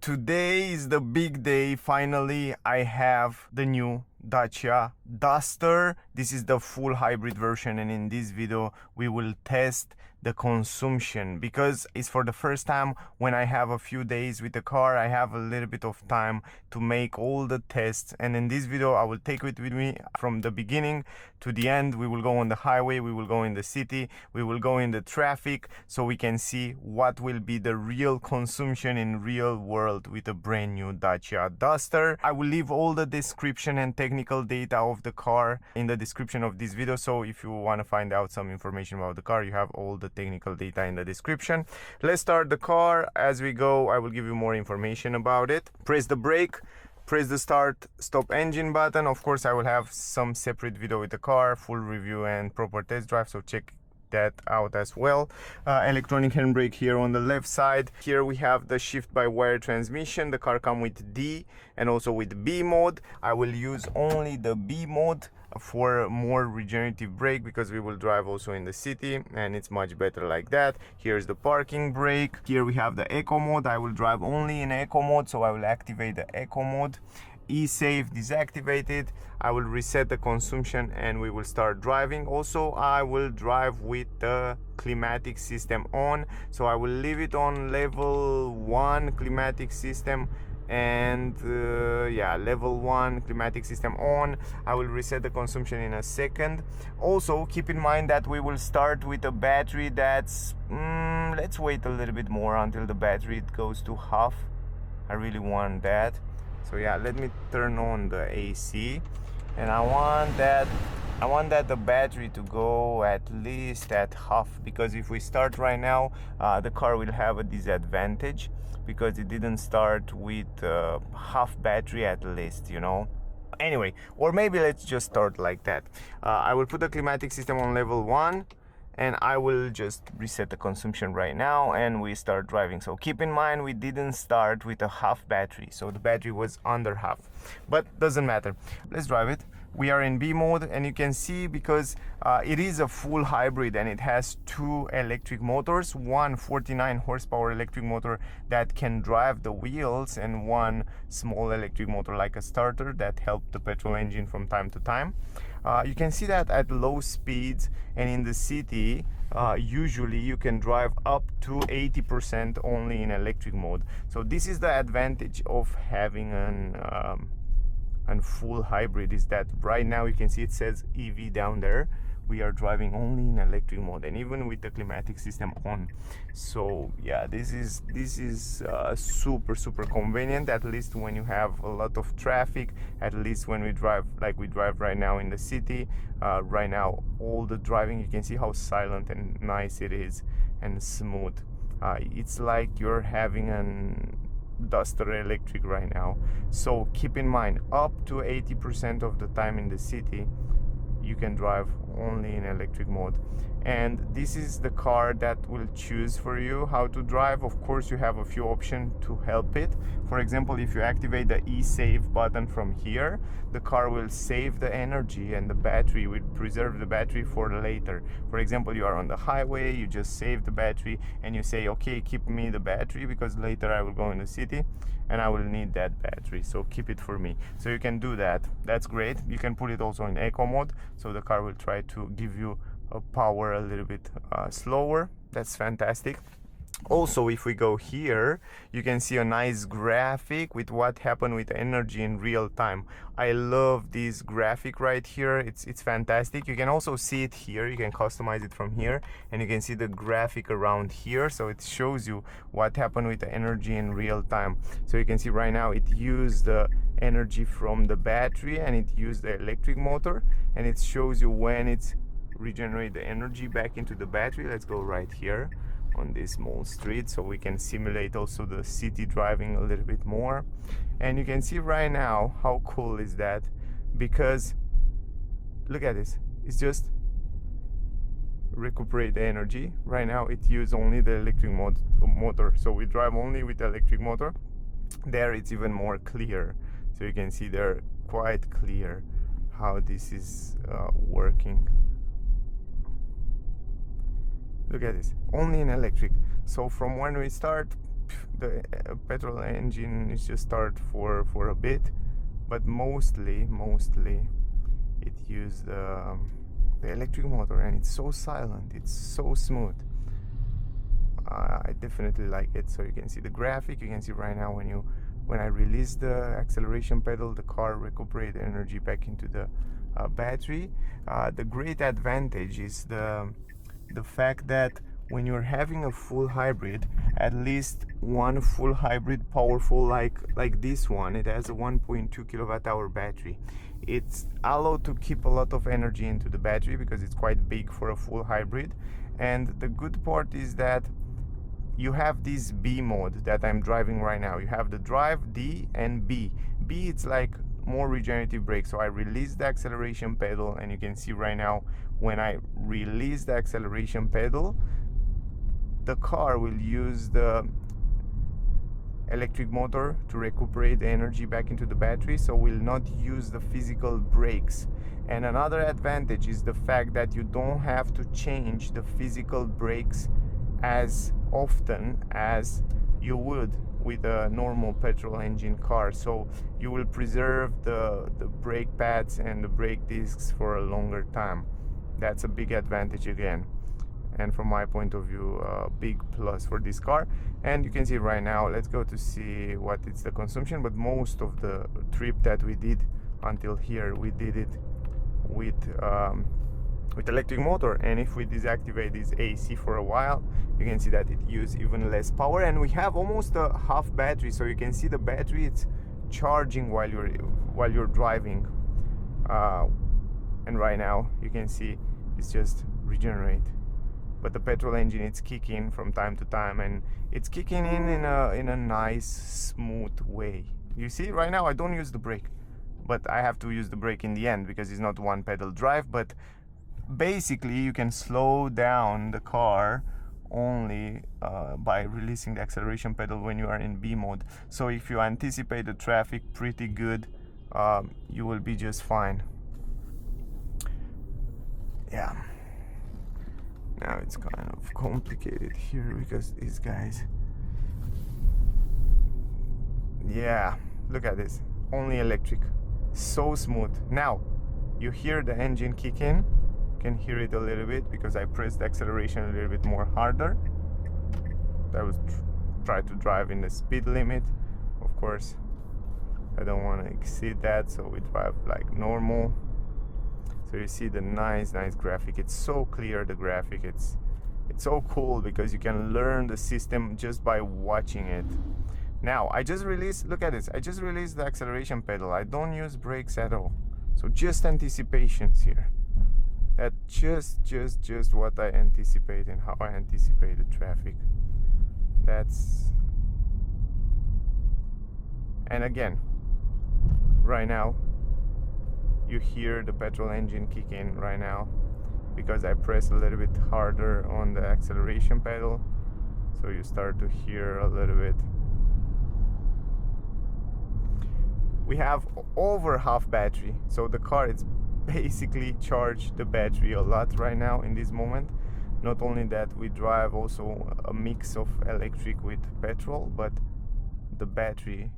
Today is the big day. Finally, I have the new Dacia Duster. This is the full hybrid version, and in this video we will test the consumption because it's for the first time when I have a few days with the car. I have a little bit of time to make all the tests, and in this video I will take it with me from the beginning to the end. We will go on the highway, we will go in the city, we will go in the traffic, so we can see what will be the real consumption in real world with a brand new Dacia Duster. I will leave all the description and technical data of the car in the description of this video, so if you want to find out some information about the car, you have all the technical data in the description. Let's start the car. As we go, I will give you more information about it. Press the brake, press the start stop engine button. Of course, I will have some separate video with the car, full review and proper test drive, so check that out as well. Electronic handbrake here on the left side. Here we have the shift by wire transmission. The car comes with D and also with B mode. I will use only the B mode for more regenerative brake because we will drive also in the city, and it's much better like that. Here's the parking brake. Here we have the eco mode. I will drive only in eco mode, so I will activate the eco mode. E-safe deactivated. I will reset the consumption and we will start driving. Also, I will drive with the climatic system on, so I will leave it on level 1 climatic system, and yeah, level 1 climatic system on. I will reset the consumption in a second. Also keep in mind that we will start with a battery that's let's wait a little bit more until the battery goes to half. I really want that. So yeah, let me turn on the AC, and I want that the battery to go at least at half, because if we start right now, the car will have a disadvantage because it didn't start with half battery at least, you know. Anyway, or maybe let's just start like that. I will put the climatic system on level 1, and I will just reset the consumption right now and we start driving. So keep in mind, we didn't start with a half battery, so the battery was under half, but doesn't matter. Let's drive it. We are in B mode, and you can see because it is a full hybrid and it has 2 electric motors, one 49 horsepower electric motor that can drive the wheels, and one small electric motor like a starter that helps the petrol engine from time to time. You can see that at low speeds and in the city, usually you can drive up to 80% only in electric mode. So this is the advantage of having an full hybrid, is that right now you can see it says EV down there. We are driving only in electric mode, and even with the climatic system on. So yeah, this is super convenient, at least when you have a lot of traffic, at least when we drive like we drive right now in the city. Right now all the driving, you can see how silent and nice it is and smooth. It's like you're having an Duster electric right now. So keep in mind, up to 80% of the time in the city you can drive only in electric mode, and this is the car that will choose for you how to drive. Of course, you have a few options to help it. For example, if you activate the e-save button from here, the car will save the energy and the battery will preserve the battery for later. For example, you are on the highway, you just save the battery and you say, okay, keep me the battery because later I will go in the city and I will need that battery, so keep it for me. So you can do that. That's great. You can put it also in eco mode, so the car will try to give you a power a little bit slower. That's fantastic. Also, if we go here, you can see a nice graphic with what happened with energy in real time. I love this graphic right here. It's fantastic. You can also see it here. You can customize it from here, and you can see the graphic around here, so it shows you what happened with the energy in real time. So you can see right now it used the energy from the battery and it used the electric motor, and it shows you when it's regenerate the energy back into the battery. Let's go right here on this small street so we can simulate also the city driving a little bit more. And you can see right now how cool is that, because look at this, it's just recuperate the energy. Right now it uses only the electric motor, so we drive only with the electric motor. There it's even more clear, so you can see they're quite clear how this is working. Look at this, only in electric. So from when we start, the petrol engine is just start for a bit, but mostly it used the electric motor, and it's so silent, it's so smooth. I definitely like it. So you can see the graphic. You can see right now when I release the acceleration pedal, the car recuperates energy back into the battery. The great advantage is the fact that when you're having a full hybrid, at least one full hybrid powerful like this one, it has a 1.2 kilowatt hour battery. It's allowed to keep a lot of energy into the battery because it's quite big for a full hybrid. And the good part is that you have this B mode that I'm driving right now. You have the drive, D, and B. B, it's like more regenerative brake. So I release the acceleration pedal, and you can see right now when I release the acceleration pedal, the car will use the electric motor to recuperate the energy back into the battery, so will not use the physical brakes. And another advantage is the fact that you don't have to change the physical brakes as often as you would with a normal petrol engine car. So you will preserve the brake pads and the brake discs for a longer time. That's a big advantage again, and from my point of view, a big plus for this car. And you can see right now, let's go to see what is the consumption. But most of the trip that we did until here, we did it with electric motor. And if we deactivate this AC for a while, you can see that it uses even less power, and we have almost a half battery. So you can see the battery, it's charging while you're driving, and right now you can see it's just regenerate. But the petrol engine, it's kicking from time to time, and it's kicking in a nice smooth way. You see right now I don't use the brake, but I have to use the brake in the end because it's not one pedal drive. But basically you can slow down the car only by releasing the acceleration pedal when you are in B mode. So if you anticipate the traffic pretty good, you will be just fine. Yeah. Now it's kind of complicated here because these guys, yeah, look at this, only electric, so smooth. Now you hear the engine kick in, you can hear it a little bit because I pressed the acceleration a little bit more harder. I was try to drive in the speed limit. Of course I don't want to exceed that, so we drive like normal. So you see the nice graphic. It's so clear, the graphic. It's so cool because you can learn the system just by watching it. Now I just released, look at this, I just released the acceleration pedal. I don't use brakes at all. So just anticipations here. That just what I anticipate and how I anticipate the traffic. That's, and again, right now you hear the petrol engine kick in right now because I press a little bit harder on the acceleration pedal, so you start to hear a little bit. We have over half battery, so the car is basically charged the battery a lot right now in this moment. Not only that, we drive also a mix of electric with petrol, but the battery,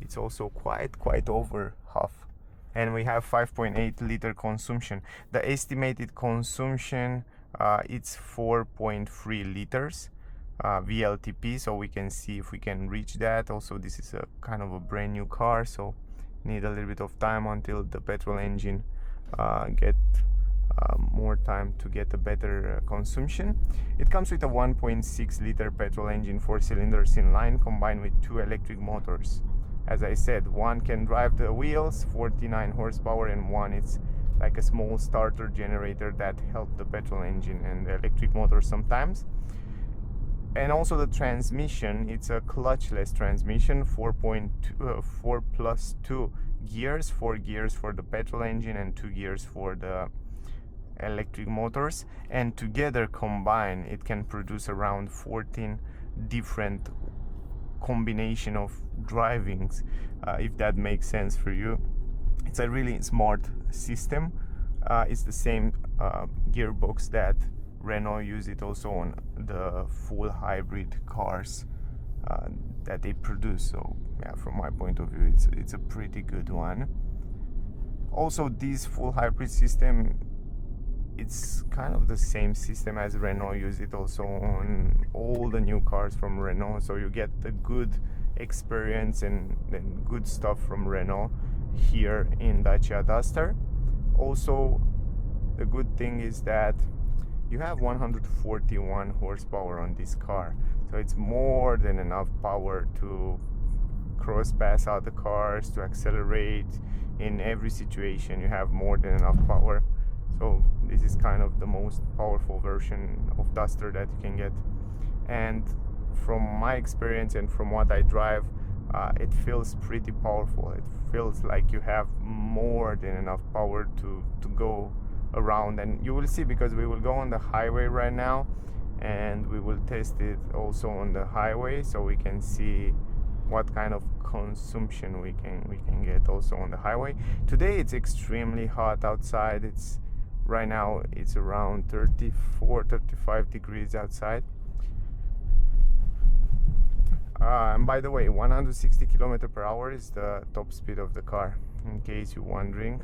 it's also quite over half. And we have 5.8 liter consumption. The estimated consumption, it's 4.3 liters VLTP, so we can see if we can reach that. Also, this is a kind of a brand new car, so need a little bit of time until the petrol engine get more time to get a better consumption. It comes with a 1.6 liter petrol engine, 4 cylinders in line, combined with 2 electric motors. As I said, one can drive the wheels, 49 horsepower, and one it's like a small starter generator that helps the petrol engine and the electric motor sometimes. And also the transmission, it's a clutchless transmission, 4 plus 2 gears, 4 gears for the petrol engine and 2 gears for the electric motors, and together combined it can produce around 14 different combination of drivings, if that makes sense for you. It's a really smart system. It's the same gearbox that Renault use it also on the full hybrid cars. that they produce. So yeah, from my point of view, it's a pretty good one. Also, this full hybrid system, it's kind of the same system as Renault use it also on all the new cars from Renault, so you get the good experience and good stuff from Renault here in Dacia Duster. Also, the good thing is that you have 141 horsepower on this car, so it's more than enough power to cross pass other cars, to accelerate in every situation. You have more than enough power. So this is kind of the most powerful version of Duster that you can get. And from my experience and from what I drive, it feels pretty powerful. It feels like you have more than enough power to go around. And you will see, because we will go on the highway right now and we will test it also on the highway, so we can see what kind of consumption we can get also on the highway. Today it's extremely hot outside. Right now it's around 34-35 degrees outside. And by the way, 160 km/h is the top speed of the car, in case you're wondering.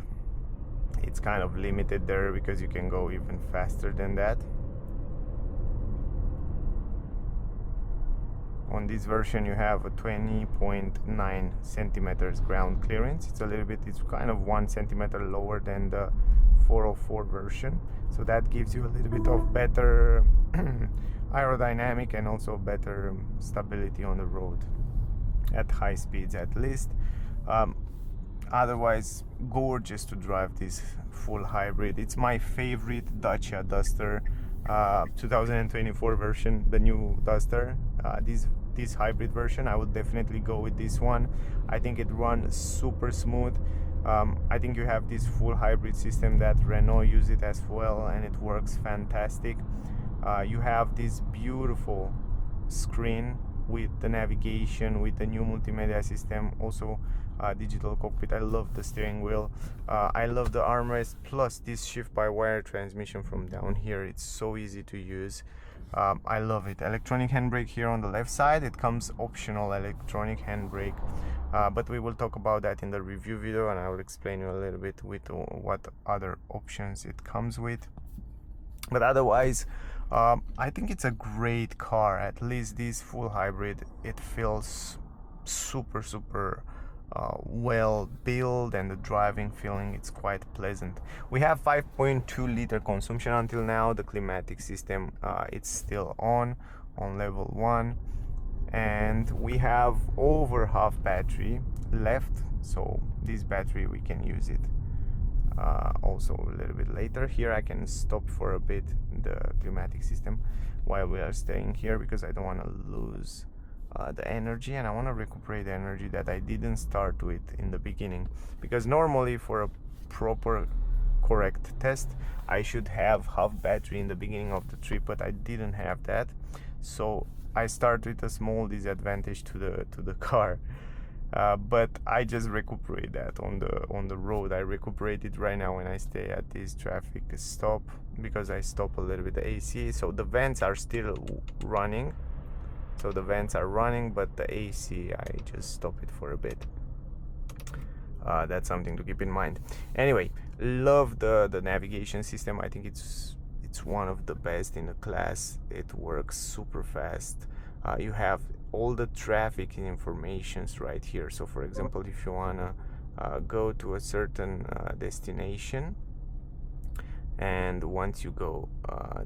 It's kind of limited there because you can go even faster than that. On this version you have a 20.9 centimeters ground clearance. It's kind of 1 centimeter lower than the 404 version, so that gives you a little bit of better aerodynamic and also better stability on the road at high speeds, at least. Otherwise, gorgeous to drive this full hybrid. It's my favorite Dacia Duster 2024 version, the new Duster. This hybrid version, I would definitely go with this one. I think it runs super smooth. I think you have this full hybrid system that Renault use it as well, and it works fantastic. You have this beautiful screen with the navigation, with the new multimedia system, also digital cockpit. I love the steering wheel. I love the armrest, plus this shift-by-wire transmission from down here. It's so easy to use. I love it. Electronic handbrake here on the left side. It comes optional electronic handbrake, but we will talk about that in the review video, and I will explain you a little bit with what other options it comes with. But otherwise, I think it's a great car. At least this full hybrid, it feels super well built, and the driving feeling, it's quite pleasant. We have 5.2 liter consumption until now. The climatic system, it's still on level 1, and we have over half battery left, so this battery we can use it also a little bit later. Here I can stop for a bit the climatic system while we are staying here, because I don't want to lose the energy, and I want to recuperate the energy that I didn't start with in the beginning, because normally for a proper correct test I should have half battery in the beginning of the trip, but I didn't have that, so I start with a small disadvantage to the car, but I just recuperate that on the road. I recuperate it right now when I stay at this traffic stop, because I stop a little bit the AC, so the vents are still running. So the vents are running, but the AC, I just stop it for a bit. That's something to keep in mind. Anyway, love the navigation system. I think it's one of the best in the class. It works super fast. You have all the traffic informations right here. So for example, if you wanna go to a certain destination, and once you go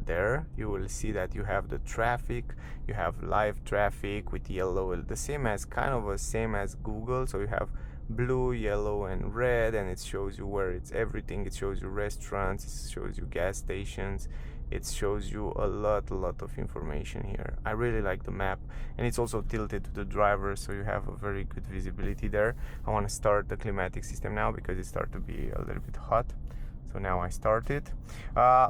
there, you will see that you have the traffic. You have live traffic with yellow, the same as Google. So you have blue, yellow, and red, and it shows you where it's everything. It shows you restaurants, it shows you gas stations, it shows you a lot of information here. I really like the map, and it's also tilted to the driver, so you have a very good visibility there. I want to start the climatic system now because it started to be a little bit hot. So now I start it.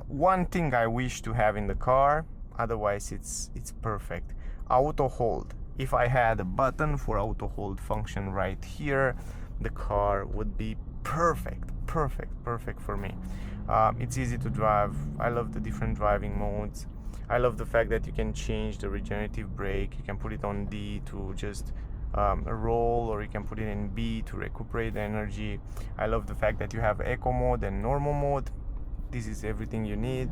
One thing I wish to have in the car, otherwise it's perfect: auto hold. If I had a button for auto hold function right here, the car would be perfect for me. It's easy to drive. I love the different driving modes. I love the fact that you can change the regenerative brake. You can put it on D to just roll, or you can put it in B to recuperate the energy. I love the fact that you have eco mode and normal mode. This is everything you need.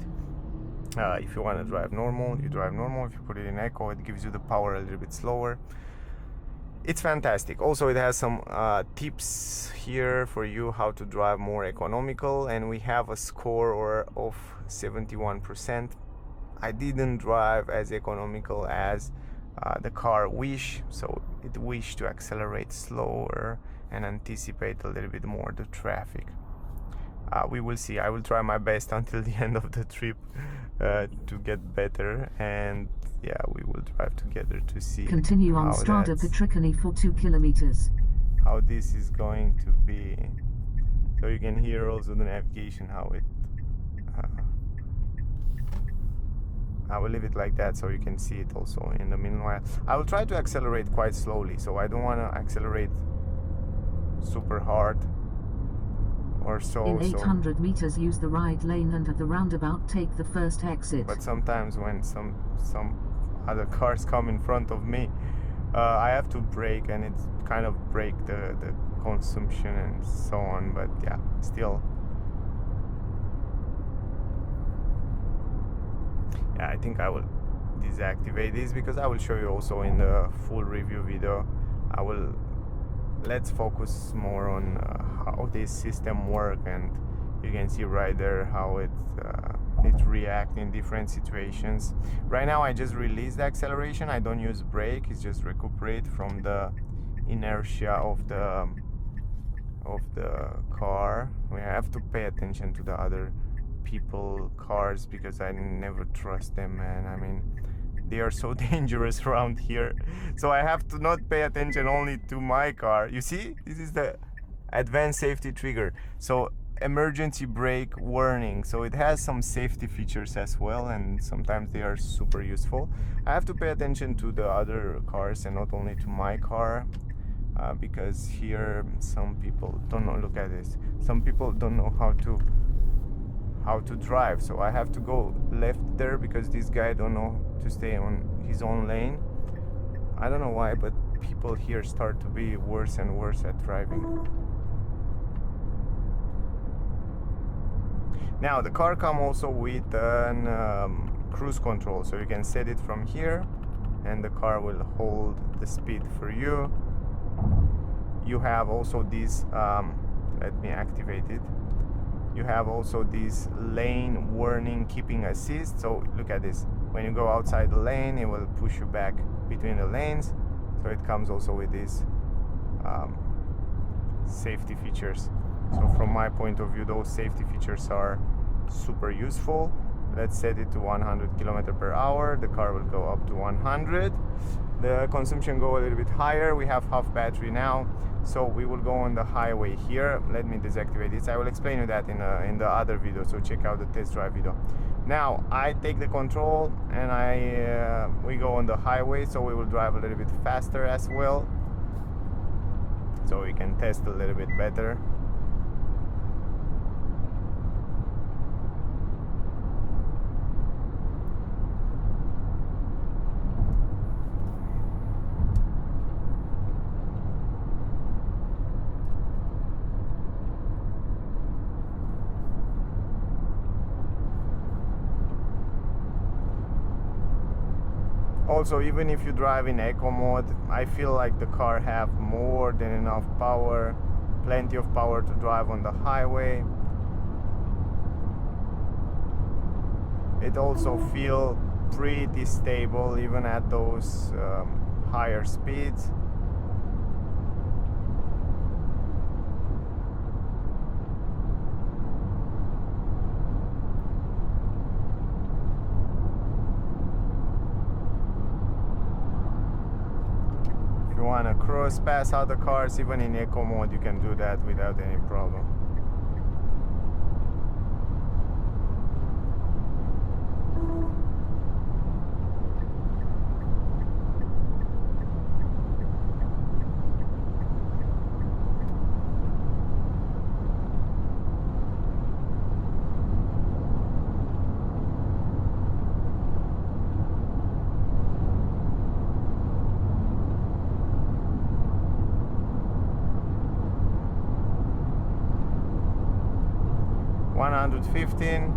If you want to drive normal, you drive normal. If you put it in eco, it gives you the power a little bit slower. It's fantastic. Also, it has some tips here for you how to drive more economical, and we have a score of 71%. I didn't drive as economical as the car wish, so it wished to accelerate slower and anticipate a little bit more the traffic. We will see. I will try my best until the end of the trip to get better, and yeah, we will drive together to see. Continue on Strada Petricani for 2 kilometers. How this is going to be. So you can hear also the navigation, how it I will leave it like that so you can see it also in the meanwhile. I will try to accelerate quite slowly, so I don't want to accelerate super hard or so. In 800 meters use the right lane, and at the roundabout take the first exit. But sometimes when some other cars come in front of me, I have to brake, and it's kind of break the consumption and so on, but yeah, still. Yeah, I think I will deactivate this because I will show you also in the full review video. Let's focus more on how this system works, and you can see right there how it reacts in different situations. Right now I just release the acceleration. I don't use brake. It's just recuperate from the inertia of the car. We have to pay attention to the other cars because I never trust them, man. I mean, they are so dangerous around here, so I have to not pay attention only to my car. You see, this is the advanced safety trigger, so emergency brake warning, so it has some safety features as well, and sometimes they are super useful. I have to pay attention to the other cars and not only to my car, because here some people don't know. Look at this, some people don't know how to drive, so I have to go left there because this guy don't know to stay on his own lane. I don't know why, but people here start to be worse and worse at driving. Now the car comes also with an cruise control, so you can set it from here and the car will hold the speed for you. You have also this let me activate it. You have also this lane warning keeping assist, so look at this. When you go outside the lane, it will push you back between the lanes, so it comes also with these safety features. So from my point of view, those safety features are super useful. Let's set it to 100 km/h. The car will go up to 100. The consumption go a little bit higher. We have half battery now, so we will go on the highway here. Let me deactivate this. I will explain you that in the other video, so check out the test drive video. Now I take the control and we go on the highway, so we will drive a little bit faster as well, so we can test a little bit better. Also, even if you drive in eco mode, I feel like the car have more than enough power, plenty of power to drive on the highway. It also feels pretty stable even at those higher speeds. You want to cross pass other cars, even in eco mode, you can do that without any problem. 115.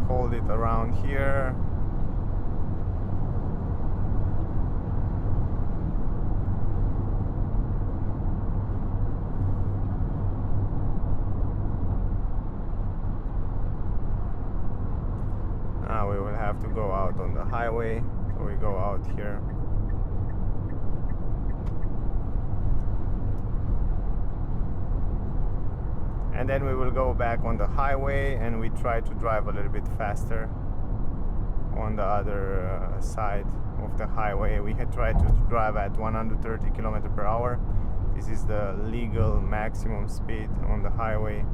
Hold it around here. Now we will have to go out on the highway, so we go out here. And then we will go back on the highway and we try to drive a little bit faster on the other side of the highway. We had tried to drive at 130 km/h. This is the legal maximum speed on the highway.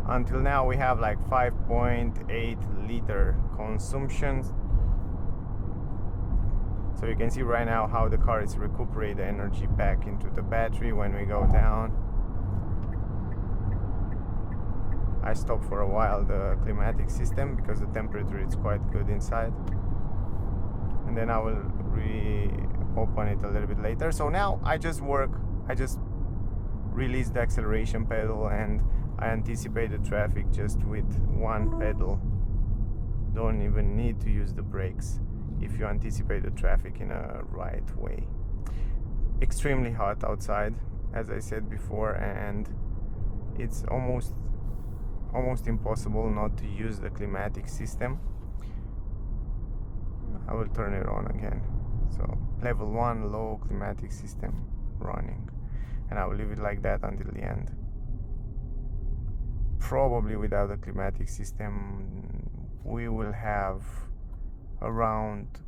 Until now we have like 5.8 liter consumption. So you can see right now how the car is recuperating the energy back into the battery when we go down. I stopped for a while the climatic system because the temperature is quite good inside. And then I will reopen it a little bit later. So now I just release the acceleration pedal and I anticipate the traffic just with one pedal. Don't even need to use the brakes if you anticipate the traffic in a right way. Extremely hot outside, as I said before, and it's almost impossible not to use the climatic system. I will turn it on again. So level 1 low climatic system running, and I will leave it like that until the end. Probably without the climatic system we will have around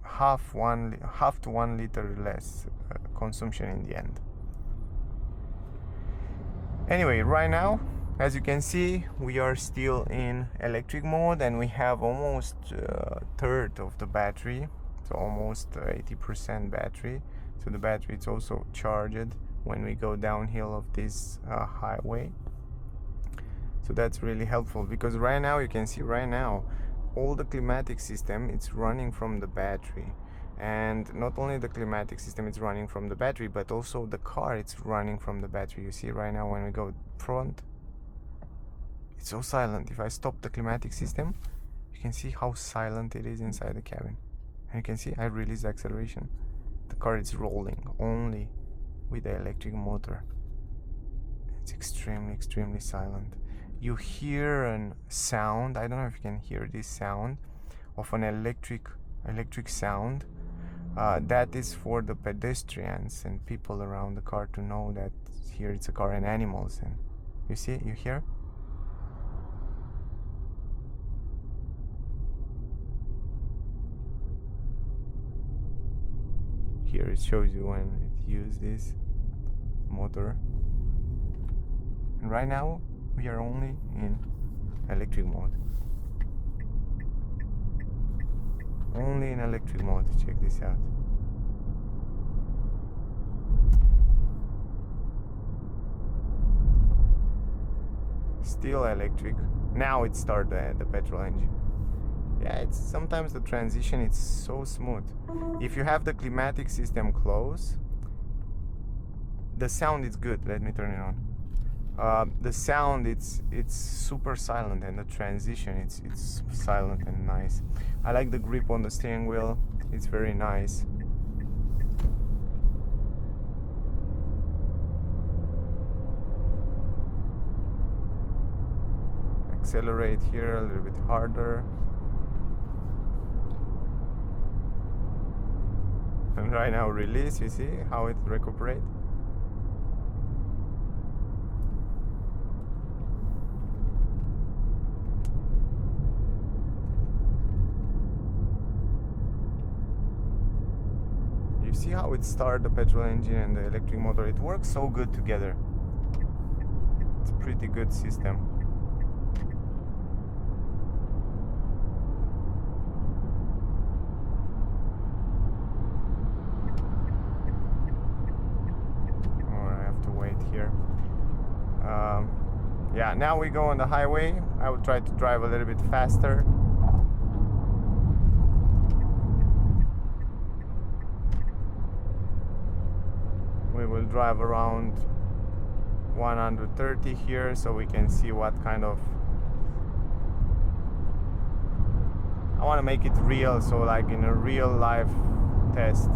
half to 1 liter less consumption in the end. Anyway, right now, as you can see, we are still in electric mode and we have almost a third of the battery, so almost 80% battery. So the battery is also charged when we go downhill of this highway. So that's really helpful because right now you can see all the climatic system it's running from the battery, and not only the climatic system is running from the battery, but also the car it's running from the battery. You see right now when we go front, it's so silent. If I stop the climatic system, you can see how silent it is inside the cabin, and you can see I release acceleration. The car is rolling only with the electric motor. It's extremely silent. You hear a sound, I don't know if you can hear this sound of an electric sound. That is for the pedestrians and people around the car to know that here it's a car, and animals. And you see, you hear? Here it shows you when it uses this motor. And right now we are only in electric mode. Only in electric mode. Check this out. Still electric. Now it started the petrol engine. Yeah, it's sometimes the transition it's so smooth. If you have the climatic system closed, the sound is good. Let me turn it on. The sound it's super silent, and the transition it's silent and nice. I like the grip on the steering wheel. It's very nice. Accelerate here a little bit harder. And right now release, you see how it recuperates. You see how it starts the petrol engine and the electric motor. It works so good together. It's a pretty good system. Here. Yeah, now we go on the highway. I will try to drive a little bit faster. drive around 130 here so we can see what kind of, I want to make it real, so like in a real life test.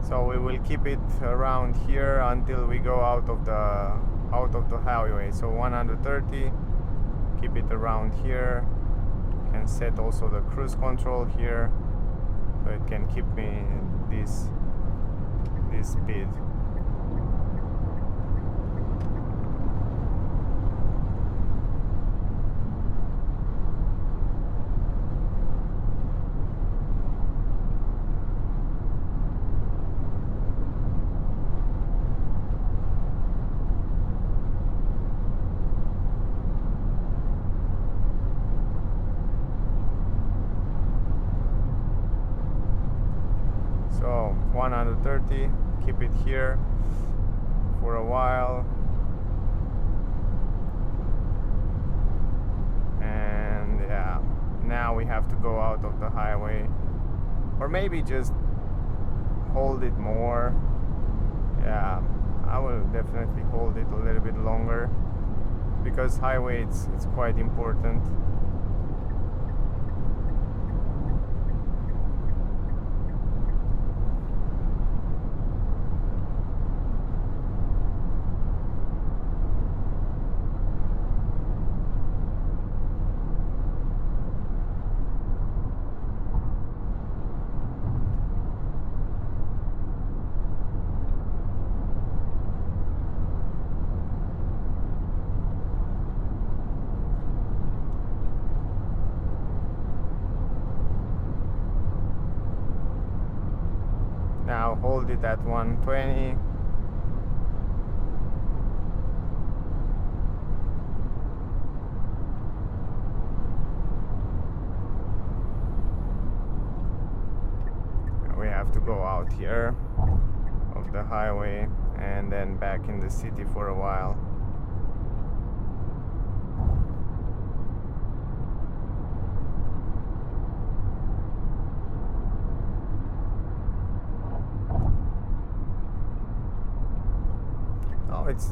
So we will keep it around here until we go out of the highway. So 130, keep it around here. Can set also the cruise control here, so it can keep me this speed. So 130, keep it here for a while, and yeah, now we have to go out of the highway, or maybe just hold it more. Yeah, I will definitely hold it a little bit longer, because highway it's quite important. Now hold it at 120. We have to go out here of the highway and then back in the city for a while.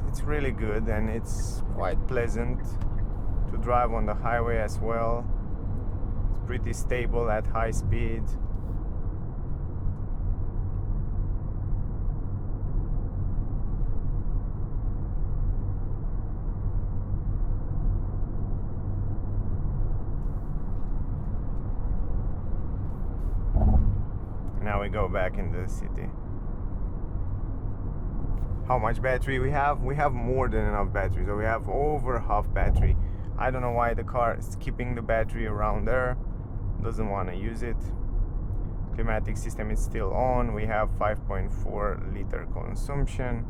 It's really good, and it's quite pleasant to drive on the highway as well. It's pretty stable at high speed. Now we go back in the city. How much battery we have? We have more than enough battery, so we have over half battery. I don't know why the car is keeping the battery around there, doesn't want to use it. Climatic system is still on. We have 5.4 liter consumption,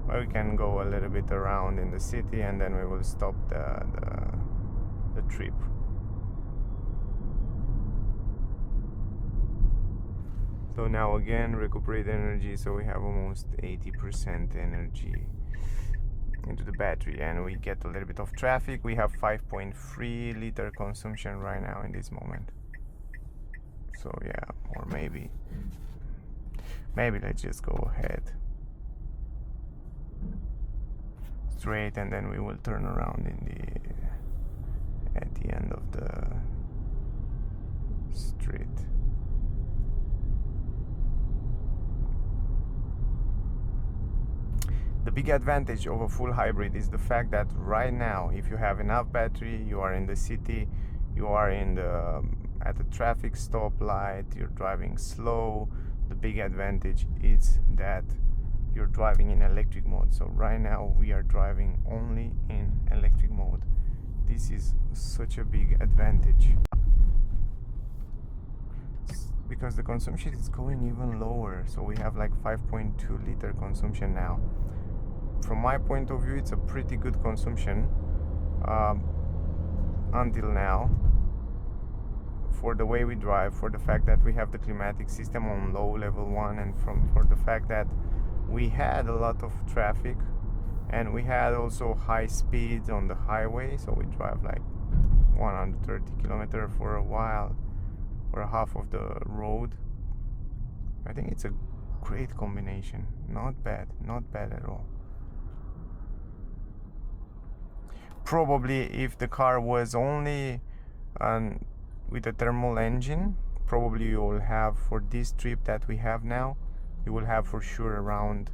but we can go a little bit around in the city and then we will stop the trip. So now again, recuperate energy, so we have almost 80% energy into the battery, and we get a little bit of traffic. We have 5.3 liter consumption right now in this moment. So yeah, or maybe let's just go ahead straight, and then we will turn around at the end of the street. The big advantage of a full hybrid is the fact that right now, if you have enough battery, you are in the city, you are at a traffic stoplight, you're driving slow. The big advantage is that you're driving in electric mode. So right now we are driving only in electric mode. This is such a big advantage, because the consumption is going even lower. So we have like 5.2 liter consumption now. From my point of view, it's a pretty good consumption until now for the way we drive, for the fact that we have the climatic system on low level 1, and for the fact that we had a lot of traffic and we had also high speeds on the highway, so we drive like 130 kilometers for a while, for half of the road. I think it's a great combination. Not bad at all. Probably if the car was only with a thermal engine, probably you will have, for this trip that we have now, you will have for sure around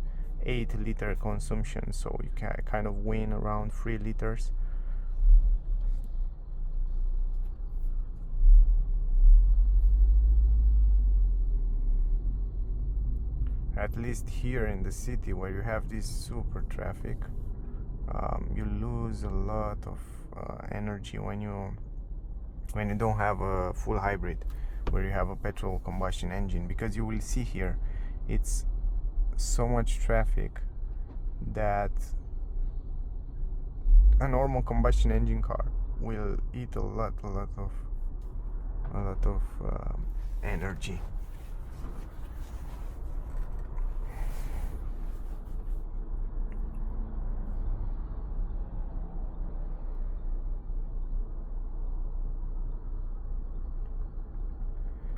8-liter consumption, so you can kind of win around 3 liters. At least here in the city where you have this super traffic, you lose a lot of energy when you don't have a full hybrid, where you have a petrol combustion engine, because you will see here it's so much traffic that a normal combustion engine car will eat a lot of energy.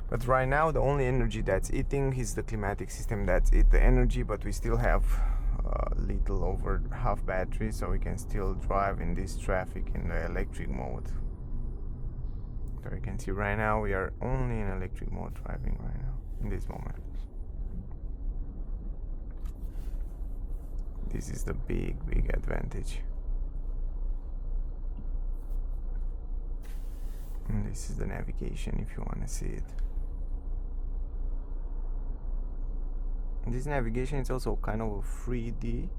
But right now the only energy that's eating is the climatic system. That's it, the energy, but we still have little over half battery, so we can still drive in this traffic in the electric mode. So you can see right now we are only in electric mode driving right now, in this moment. This is the big advantage. And this is the navigation if you want to see it. This navigation is also kind of a 3D.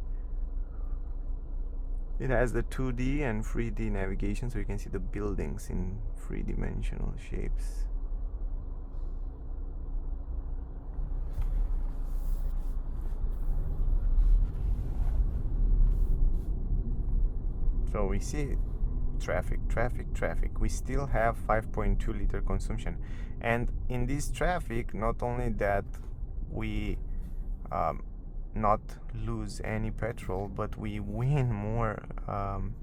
It has the 2D and 3D navigation, so you can see the buildings in 3-dimensional shapes. So we see traffic. We still have 5.2 liter consumption, and in this traffic, not only that we not lose any petrol, but we win more on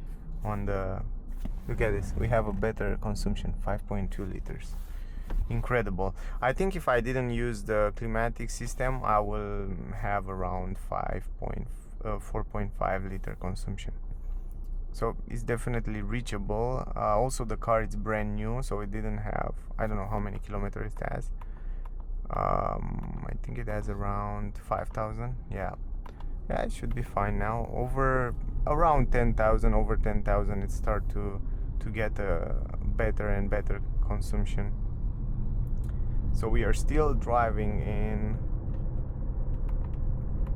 the, look at this, we have a better consumption, 5.2 liters. Incredible. I think if I didn't use the climatic system, I will have around 4.5 liter consumption. So it's definitely reachable. Also the car is brand new, so it didn't have, I don't know how many kilometers it has. I think it has around 5,000. Yeah, it should be fine now. Over around 10,000, over 10,000, it start to get a better and better consumption. So we are still driving in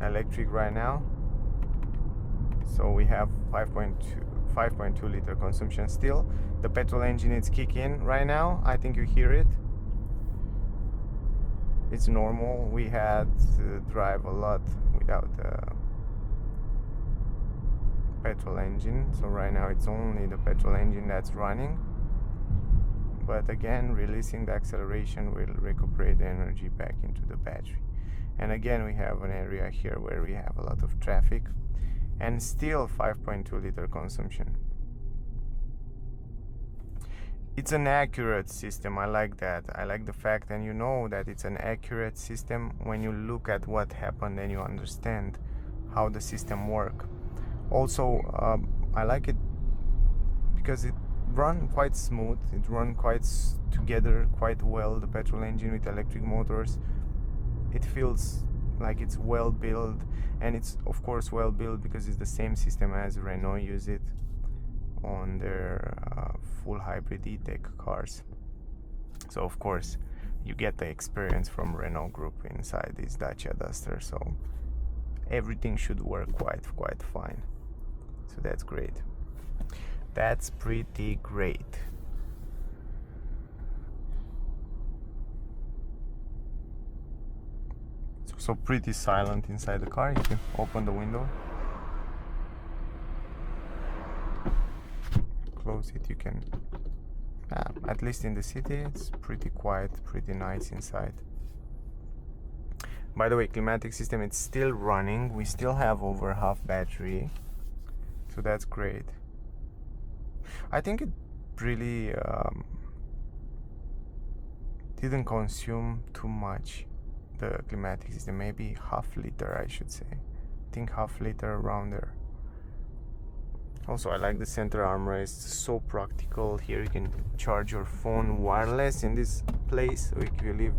electric right now. So we have 5.2 liter consumption still. The petrol engine is kicking right now. I think you hear it. It's normal. We had to drive a lot without the petrol engine, so right now it's only the petrol engine that's running. But again, releasing the acceleration will recuperate the energy back into the battery. And again, we have an area here where we have a lot of traffic, and still 5.2 liter consumption. It's an accurate system. I like that. I like the fact, and you know that it's an accurate system when you look at what happened and you understand how the system works. Also, I like it because it run quite smooth. It run quite together quite well. The petrol engine with electric motors. It feels like it's well built, and it's of course well built because it's the same system as Renault use it on their full hybrid e-tech cars. So of course you get the experience from Renault Group inside this Dacia Duster, so everything should work quite fine. So that's great. That's pretty great. So pretty silent inside the car. If you open the window, close it, you can at least in the city, it's pretty quiet, pretty nice inside. By the way, climatic system, it's still running. We still have over half battery, so that's great. I think it really didn't consume too much, the climatic system. Maybe half liter, I should say. I think half liter around there. Also, I like the center armrest, so practical. Here you can charge your phone wireless in this place. So if you leave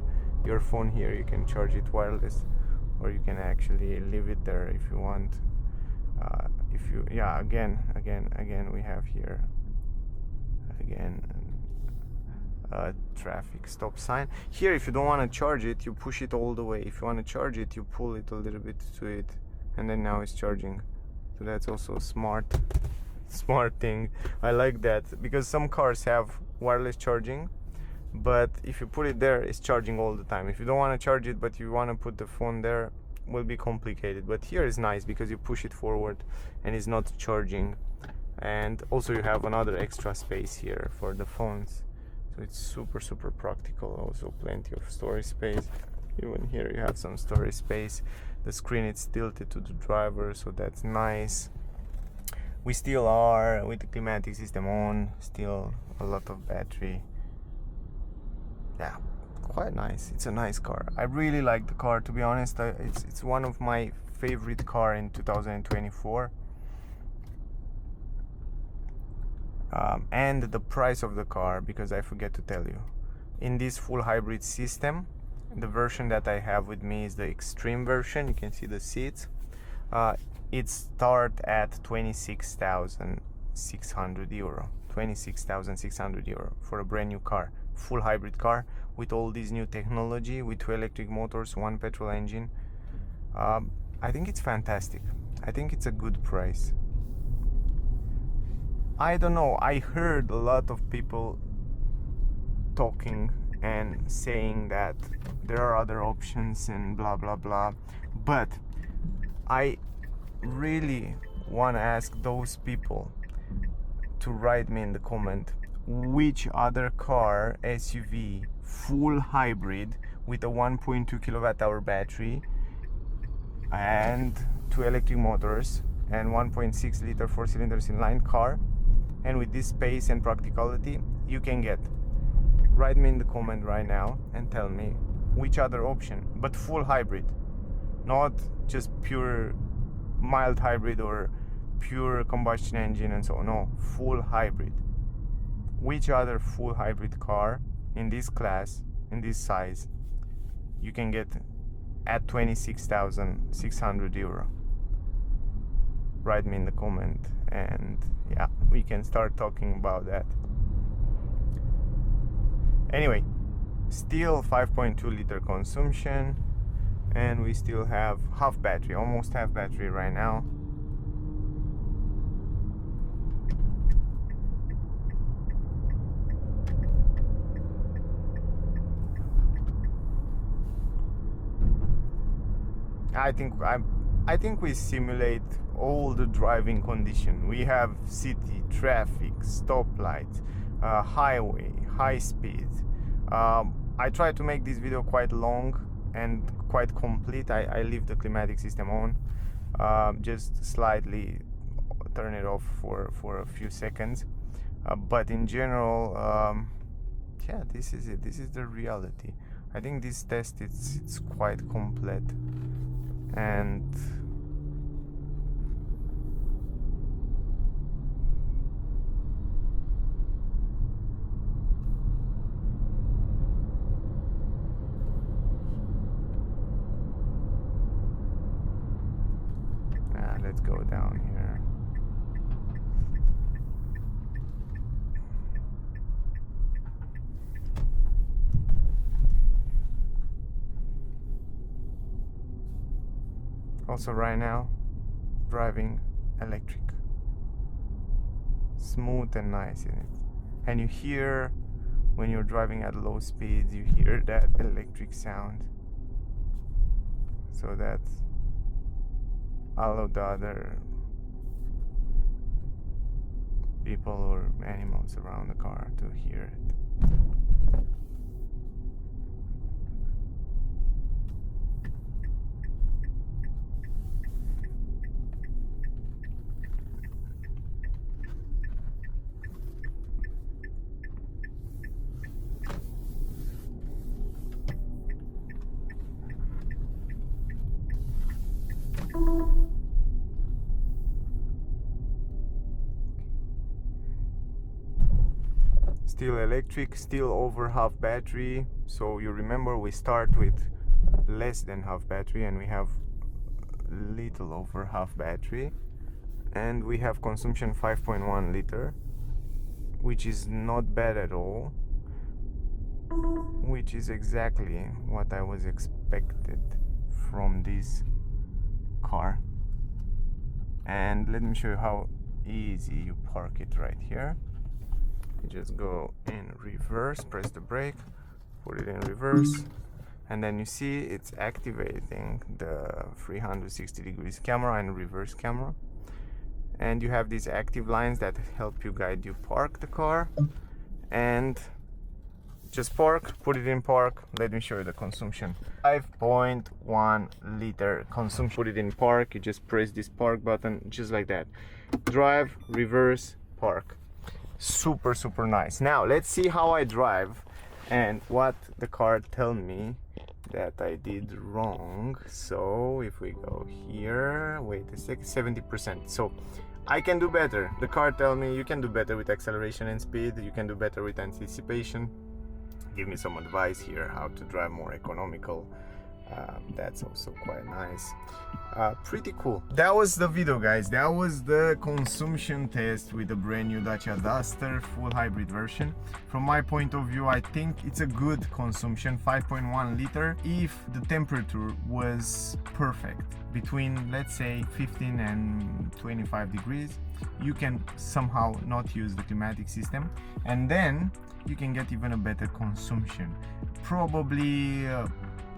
your phone here, you can charge it wireless, or you can actually leave it there if you want. If you, yeah, again, we have here again a traffic stop sign. Here, if you don't want to charge it, you push it all the way. If you want to charge it, you pull it a little bit to it, and then now it's charging. So that's also a smart thing. I like that, because some cars have wireless charging, but if you put it there, it's charging all the time. If you don't want to charge it but you want to put the phone there, will be complicated. But here is nice because you push it forward and it's not charging, and also you have another extra space here for the phones, so it's super practical. Also plenty of storage space. Even here you have some storage space. The screen is tilted to the driver, so that's nice. We still are with the climatic system on, still a lot of battery. Yeah, quite nice. It's a nice car. I really like the car, to be honest. It's one of my favorite car in 2024. And the price of the car, because I forget to tell you, in this full hybrid system, the version that I have with me is the extreme version. You can see the seats. It starts at 26,600 euro. 26,600 euro for a brand new car, full hybrid car with all this new technology, with 2 electric motors, 1 petrol engine. I think it's fantastic. I think it's a good price. I don't know, I heard a lot of people talking and saying that there are other options and blah blah blah, but I really want to ask those people to write me in the comment which other car, SUV, full hybrid with a 1.2 kilowatt-hour battery and 2 electric motors and 1.6 liter 4 cylinders inline car, and with this space and practicality, you can get. Write me in the comment right now and tell me which other option, but full hybrid, not just pure mild hybrid or pure combustion engine and so on. No, full hybrid. Which other full hybrid car in this class, in this size, you can get at 26,600 euro? Write me in the comment, and yeah, we can start talking about that. Anyway, still 5.2 liter consumption, and we still have half battery, almost half battery right now. I think we simulate all the driving condition. We have city, traffic, stoplight, highway, high speed. I try to make this video quite long and quite complete. I leave the climatic system on, just slightly turn it off for a few seconds, but in general, yeah, this is it. This is the reality. I think this test it's quite complete, and let's go down here. Also right now, driving electric. Smooth and nice in it. And you hear, when you're driving at low speeds, you hear that electric sound. So that's all of the other people or animals around the car to hear it. still electric, still over half battery. So you remember we start with less than half battery and we have little over half battery, and we have consumption 5.1 liter, which is not bad at all, which is exactly what I was expected from this car. And let me show you how easy you park it right here. You just go in reverse, press the brake, put it in reverse, and then you see it's activating the 360 degrees camera and reverse camera. And you have these active lines that help you guide you park the car. And just park, put it in park. Let me show you the consumption. 5.1 liter consumption. Put it in park, you just press this park button, just like that. Drive, reverse, park. Super nice. Now let's see how I drive and what the car tell me that I did wrong. So if we go here, wait a sec, 70%. So I can do better. The car tell me you can do better with acceleration and speed, you can do better with anticipation. Give me some advice here how to drive more economical. That's also quite nice. Pretty cool. That was the video, guys. That was the consumption test with the brand new Dacia Duster full hybrid version. From my point of view, I think it's a good consumption, 5.1 liter, if the temperature was perfect between, let's say, 15 and 25 degrees. You can somehow not use the climatic system, and then you can get even a better consumption, probably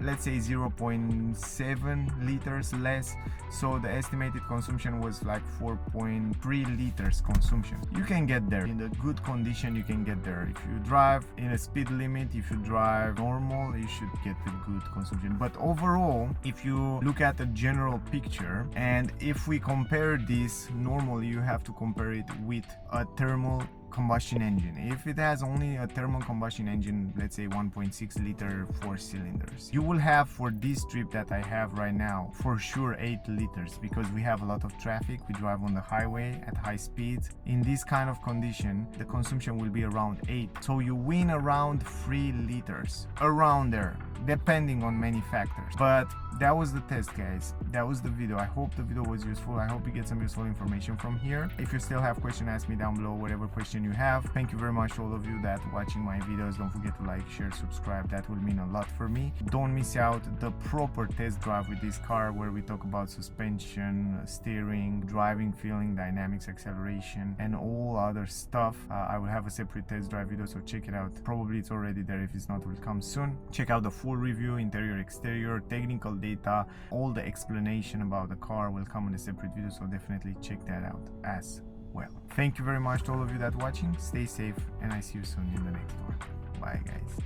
let's say 0.7 liters less. So the estimated consumption was like 4.3 liters consumption. You can get there in the good condition. You can get there if you drive in a speed limit. If you drive normal, you should get the good consumption. But overall, if you look at the general picture, and if we compare this, normally you have to compare it with a thermal combustion engine. If it has only a thermal combustion engine, let's say 1.6 liter 4 cylinders, you will have, for this trip that I have right now, for sure 8 liters, because we have a lot of traffic. We drive on the highway at high speeds. In this kind of condition, the consumption will be around 8. So you win around 3 liters, around there, depending on many factors. But that was the test, guys. That was the video. I hope the video was useful. I hope you get some useful information from here. If you still have questions, ask me down below, whatever question you have. Thank you very much to all of you that watching my videos. Don't forget to like, share, subscribe. That will mean a lot for me. Don't miss out the proper test drive with this car, where we talk about suspension, steering, driving feeling, dynamics, acceleration, and all other stuff. I will have a separate test drive video, so check it out. Probably it's already there. If it's not, it will come soon. Check out the full review, interior, exterior, technical data, all the explanation about the car will come in a separate video, so definitely check that out as well. Thank you very much to all of you that watching. Stay safe, and I see you soon in the next one. Bye, guys.